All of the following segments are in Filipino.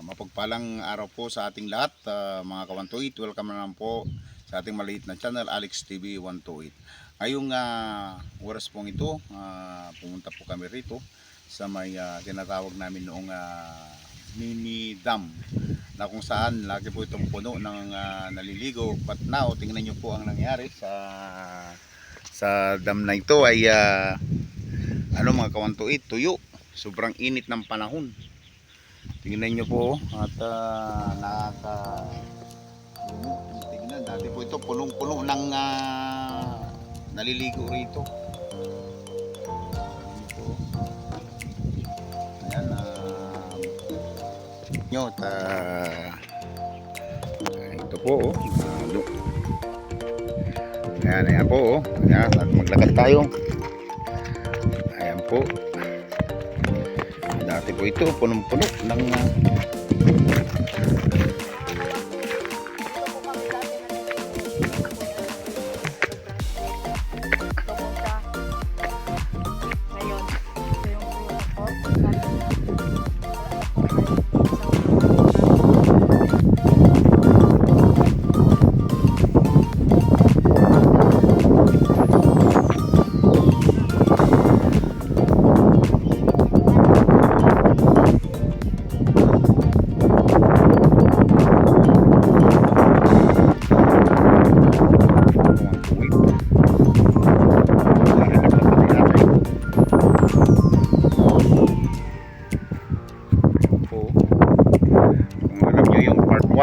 Mapagpalang araw po sa ating lahat, mga ka-128. Welcome na naman po sa ating maliit na channel, Alex TV 128. Ngayong oras pong ito, pumunta po kami rito sa may tinatawag namin noong mini dam, na kung saan lagi po itong puno ng naliligo. But now, tingnan nyo po ang nangyari sa dam na ito ay mga ka-128, tuyo. Sobrang init ng panahon. Tingnan nyo po at tingnan, dati po ito punong-puno ng naliligo rito. Ayan, ito po ayan po ayan, at maglakad tayo. Ayan po, dati po ito punong-puno ng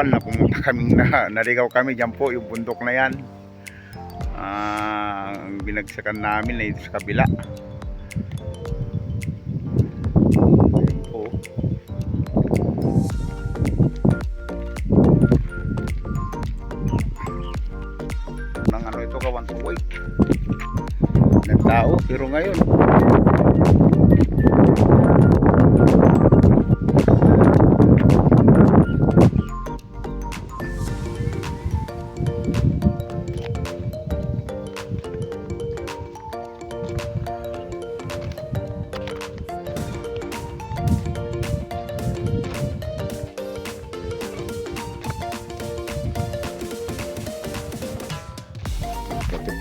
na pumunta kaming naligaw kami dyan po, yung bundok na yan. Ang binagsakan namin ay sa kabila. Ayan po. Nang ito ka-128 nagtao, pero ngayon po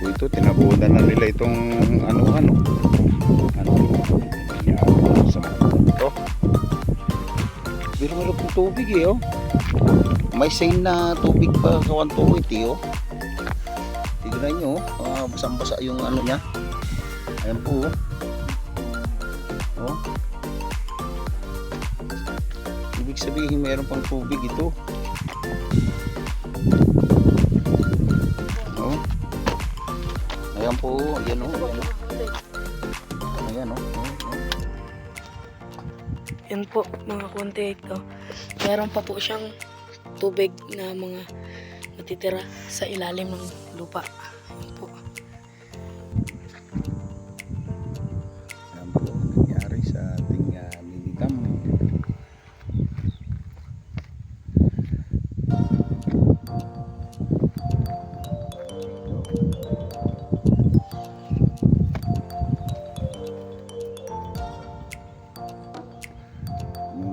ito, tinabunan na nila itong ano sa ito. Pero meron pong tubig may sign na tubig pa sa 128 tignan nyo, basang-basa yung niya. Ayan po ibig sabihin meron pang tubig ito. Ayan po, ayan Yan po mga ka-128 meron pa po siyang tubig na mga natitira sa ilalim ng lupa. Yan po. Ayan po ang nangyari sa ating mini dam.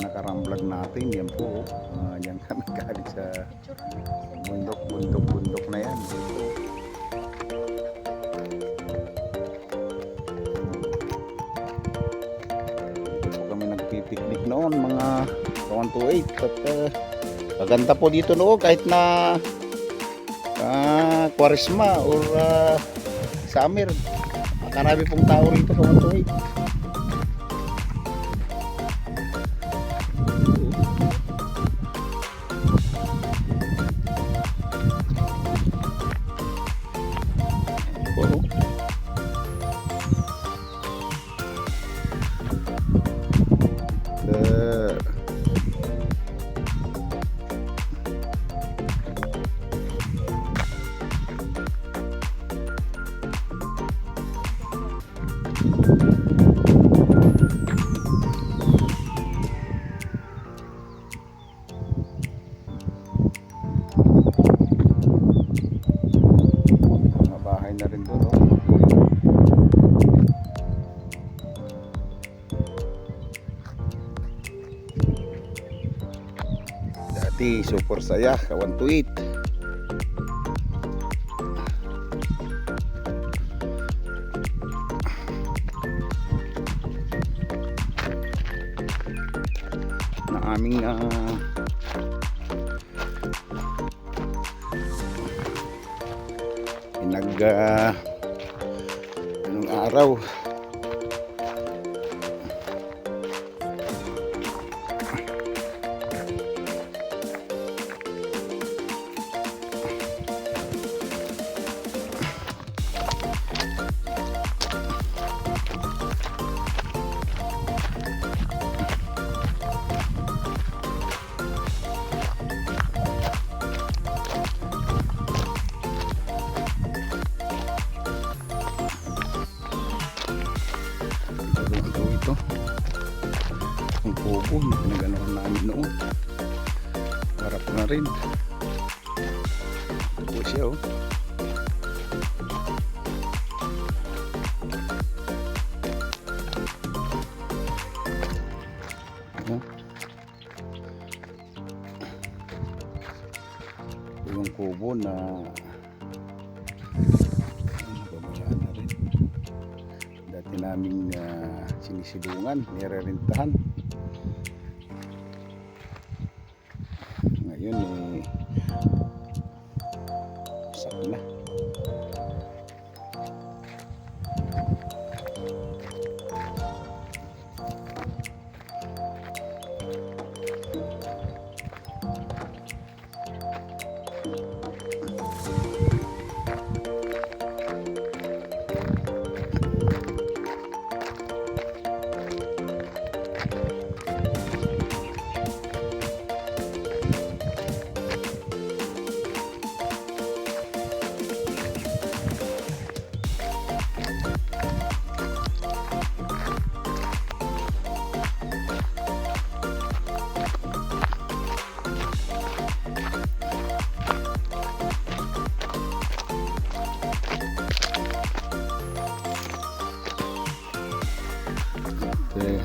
Nakarang-vlog natin, yan po yan kami galing sa bundok na yan dito. Dito po kami nagpipiknik noon mga 128 at maganda po dito noon kahit na Kwaresma or summer, makarami pong tao rito sa 128. Iti super saya kawan tuit. Na aming anong araw ito ang kubo na pinaganohan namin noon. Harap na rin ito po siya oh. Yung kubo na nababayaan na rin. Dati naming sinisilungan, nirerentahan. Ngayon sak na. Okay.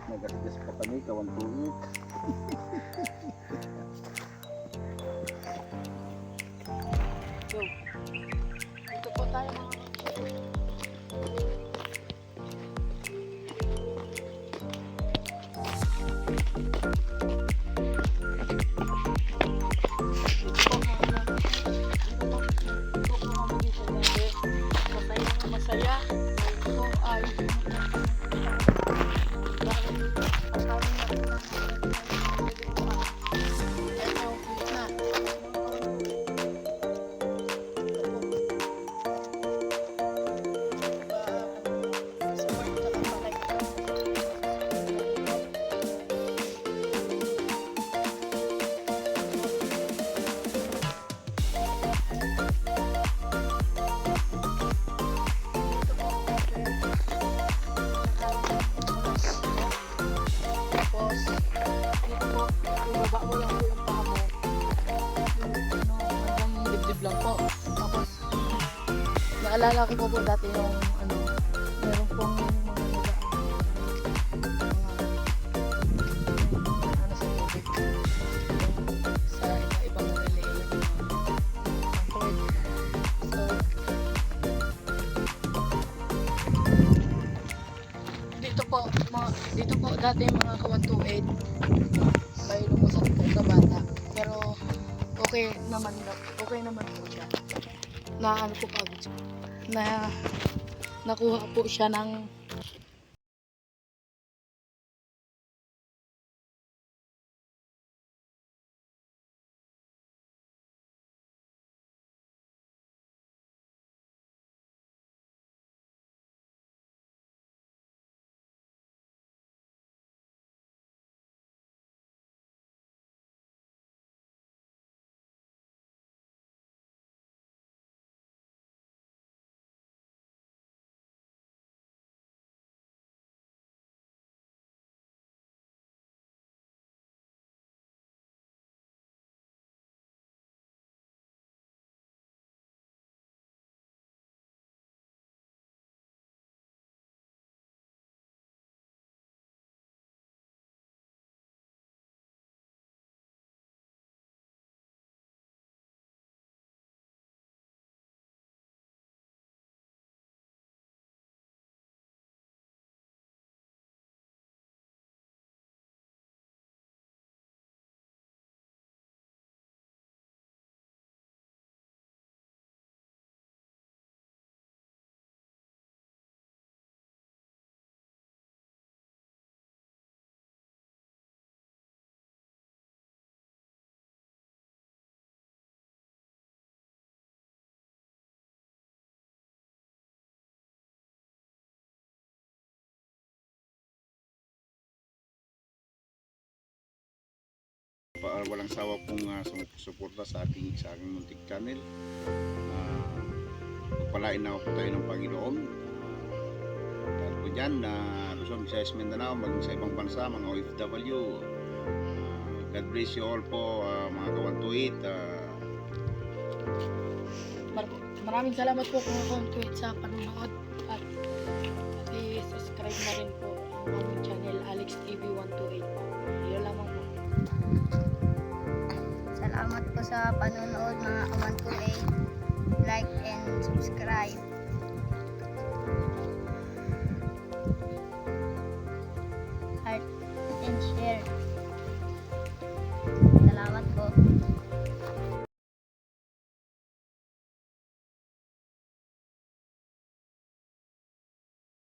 Nagasgas pa kami kawan tuit. So, ito po tayo mga masaya. Ito ay ibaba mo lang po yung paa mo. Hanggang dibdib lang po. Tapos, naalala ko po dati yung meron pong mga sa tubig. Sa iba-ibang relay. So, dito po dati mga kawantuin may lumusot po sa bata, pero okay naman po siya na po pagod siya na nakuha po siya ng walang sawa pong sumusuporta sa aking muntik channel. Pagpalain na po tayo ng Panginoon. Dahil po dyan, Luzon, Visayas, Mindanao, maging sa ibang bansa, mga OFW. God bless you all po, mga kawantuit. Maraming salamat po mga kawantuit sa panonood at i-subscribe na rin po ang aming channel Alex TV 128 po. Yun lamang po. Salamat po sa panonood mga ka-128. Like and subscribe.